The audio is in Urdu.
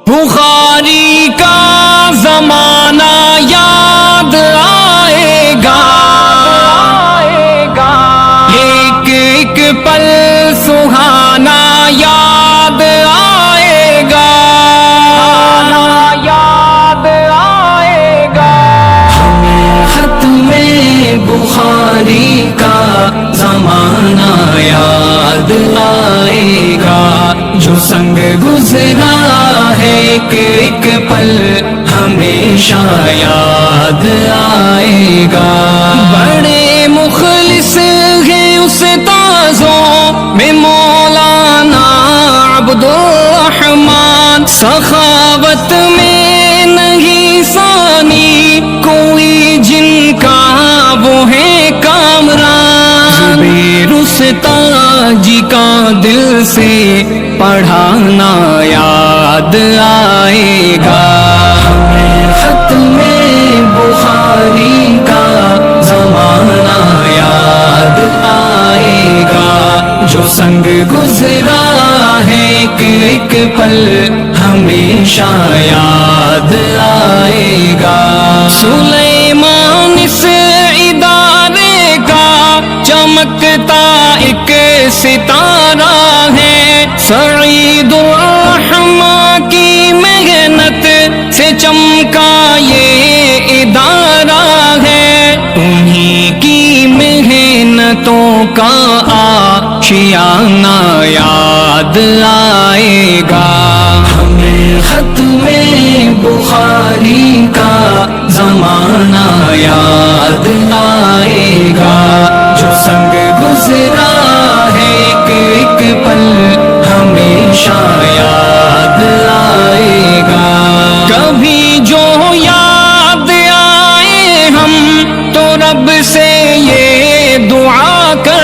بخاری کا زمانہ یاد آئے گا، ایک ایک پل سہانا یاد آئے گا، ہمیں ختم بخاری کا زمانہ یاد آئے گا، جو سنگ گزرا ہے ایک ایک پل ہمیشہ یاد آئے گا۔ بڑے مخلص ہیں استاذوں میں مولانا عبدالرحمن، سخاوت میں نہیں ثانی کوئی جن کا وہ ہے کامران۔ زبیر استاجی کا دل سے پڑھانا یاد آئے گا، ہمیں ختم بخاری کا زمانہ یاد آئے گا، جو سنگ گزرا ہے ایک ایک پل ہمیشہ یاد آئے گا۔ سلیمان اس ادارے کا چمکتا ایک ستارہ ہے، سعید الرحمن کی محنت سے چمکا یہ ادارہ ہے، انہی کی محنتوں کا آشیانہ یاد آئے گا۔ ہمیں ختم بخاری کا زمانہ یاد آئے گا، جو سنگ گزرا ہے ایک ایک پل ہمیشہ یاد آئے گا۔ کبھی جو یاد آئے ہم تو رب سے یہ دعا کر